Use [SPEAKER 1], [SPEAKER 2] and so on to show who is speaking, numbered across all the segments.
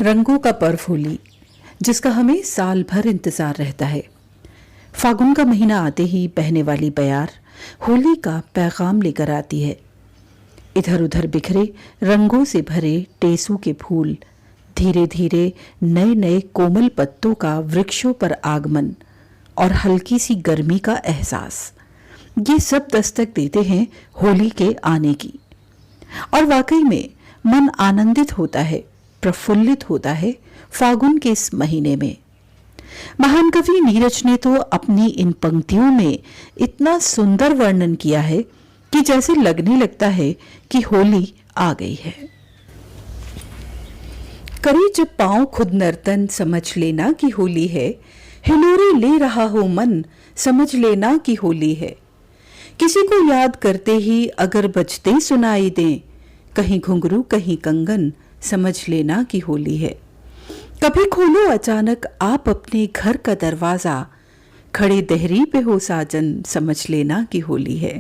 [SPEAKER 1] रंगों का पर्व होली, जिसका हमें साल भर इंतजार रहता है। फागुन का महीना आते ही बहने वाली बयार होली का पैगाम लेकर आती है। इधर उधर बिखरे रंगों से भरे टेसू के फूल, धीरे धीरे नए नए कोमल पत्तों का वृक्षों पर आगमन और हल्की सी गर्मी का एहसास, ये सब दस्तक देते हैं होली के आने की। और वाकई में मन आनंदित होता है, प्रफुल्लित होता है फागुन के इस महीने में। महान कवि नीरज ने तो अपनी इन पंक्तियों में इतना सुंदर वर्णन किया है कि जैसे लगने लगता है कि होली आ गई है। करे जब पांव खुद नर्तन, समझ लेना कि होली है। हिलोरे ले रहा हो मन, समझ लेना कि होली है। किसी को याद करते ही अगर बजते सुनाई दें, कहीं घुंघरू कहीं कंगन, समझ लेना कि होली है। कभी खोलो अचानक आप अपने घर का दरवाजा, खड़े देहरी पे हो साजन, समझ लेना कि होली है।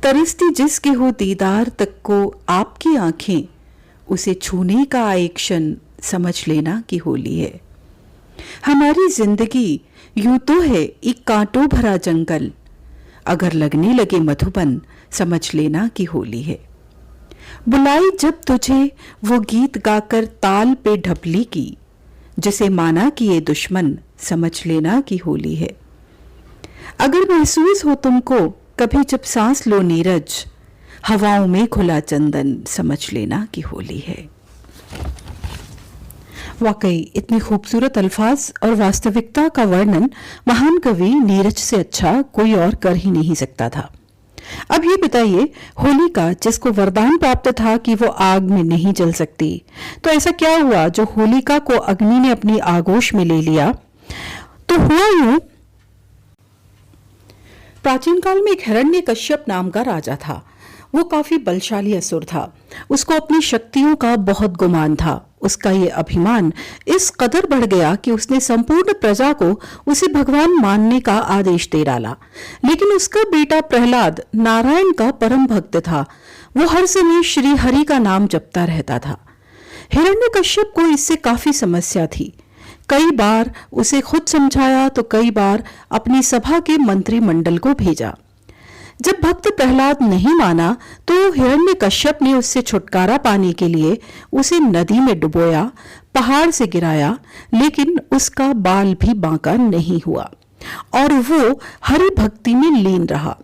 [SPEAKER 1] तरसती जिसके हो दीदार तक को आपकी आंखें, उसे छूने का एक क्षण, समझ लेना कि होली है। हमारी जिंदगी यूं तो है एक कांटों भरा जंगल, अगर लगने लगे मधुबन, समझ लेना कि होली है। बुलाई जब तुझे वो गीत गाकर ताल पे ढपली की, जिसे माना कि ये दुश्मन, समझ लेना कि होली है। अगर महसूस हो तुमको कभी जब सांस लो नीरज, हवाओं में खुला चंदन, समझ लेना कि होली है। वाकई इतने खूबसूरत अल्फाज और वास्तविकता का वर्णन महान कवि नीरज से अच्छा कोई और कर ही नहीं सकता था। अब ये बताइए, होलिका जिसको वरदान प्राप्त था कि वो आग में नहीं जल सकती, तो ऐसा क्या हुआ जो होलिका को अग्नि ने अपनी आगोश में ले लिया? तो हुआ यूं, प्राचीन काल में एक हिरण्यकश्यप नाम का राजा था। वो काफी बलशाली असुर था। उसको अपनी शक्तियों का बहुत गुमान था। उसका ये अभिमान इस कदर बढ़ गया कि उसने संपूर्ण प्रजा को उसे भगवान मानने का आदेश दे डाला। लेकिन उसका बेटा प्रहलाद नारायण का परम भक्त था। वो हर समय श्री हरि का नाम जपता रहता था। हिरण्यकश्यप को इससे काफी समस्या थी। कई बार उसे खुद समझाया तो कई बार अपनी सभा के मंत्रिमंडल को भेजा। जब भक्त प्रहलाद नहीं माना तो हिरण्यकश्यप ने उससे छुटकारा पाने के लिए उसे नदी में डुबोया, पहाड़ से गिराया, लेकिन उसका बाल भी बांका नहीं हुआ और वो हरि भक्ति में लीन रहा।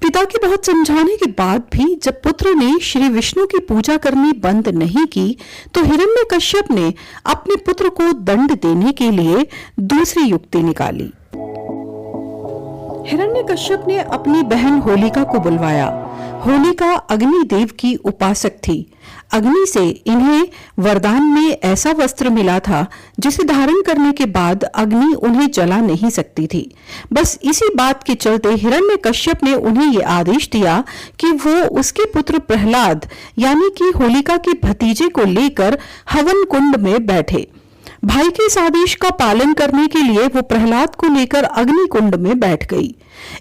[SPEAKER 1] पिता के बहुत समझाने के बाद भी जब पुत्र ने श्री विष्णु की पूजा करनी बंद नहीं की तो हिरण्यकश्यप ने अपने पुत्र को दंड देने के लिए दूसरी युक्ति निकाली। हिरण्यकश्यप ने अपनी बहन होलिका को बुलवाया। होलिका अग्निदेव की उपासक थी। अग्नि से इन्हें वरदान में ऐसा वस्त्र मिला था जिसे धारण करने के बाद अग्नि उन्हें जला नहीं सकती थी। बस इसी बात के चलते हिरण्यकश्यप ने उन्हें ये आदेश दिया कि वो उसके पुत्र प्रहलाद यानी कि होलिका के भतीजे को लेकर हवन कुंड में बैठे। भाई के इस आदेश का पालन करने के लिए वो प्रहलाद को लेकर अग्नि कुंड में बैठ गई।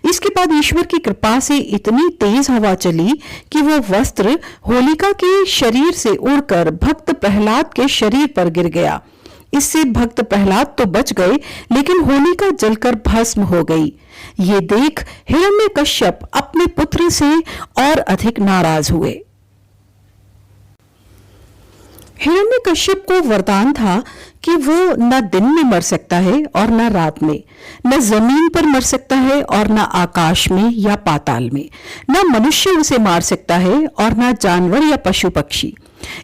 [SPEAKER 1] इसके बाद ईश्वर की कृपा से इतनी तेज हवा चली कि वो वस्त्र होलिका के शरीर से उड़कर भक्त प्रहलाद के शरीर पर गिर गया। इससे भक्त प्रहलाद तो बच गए, लेकिन होलिका जलकर भस्म हो गई। ये देख हिरण्यकश्यप अपने पुत्र से और अधिक नाराज हुए। हिरण्यकश्यप को वरदान था कि वो न दिन में मर सकता है और न रात में, न जमीन पर मर सकता है और न आकाश में या पाताल में, न मनुष्य उसे मार सकता है और न जानवर या पशु पक्षी।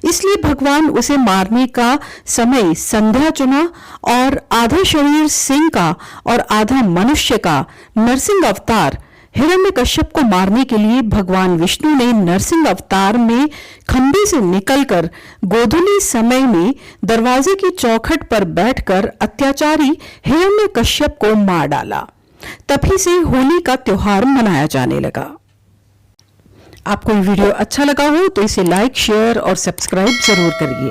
[SPEAKER 1] इसलिए भगवान उसे मारने का समय संध्या चुना और आधा शरीर सिंह का और आधा मनुष्य का नरसिंह अवतार हिरण्यकश्यप को मारने के लिए भगवान विष्णु ने नरसिंह अवतार में खंबे से निकलकर गोधूली समय में दरवाजे की चौखट पर बैठकर अत्याचारी हिरण्यकश्यप को मार डाला। तभी से होली का त्योहार मनाया जाने लगा। आपको ये वीडियो अच्छा लगा हो तो इसे लाइक, शेयर और सब्सक्राइब जरूर करिए।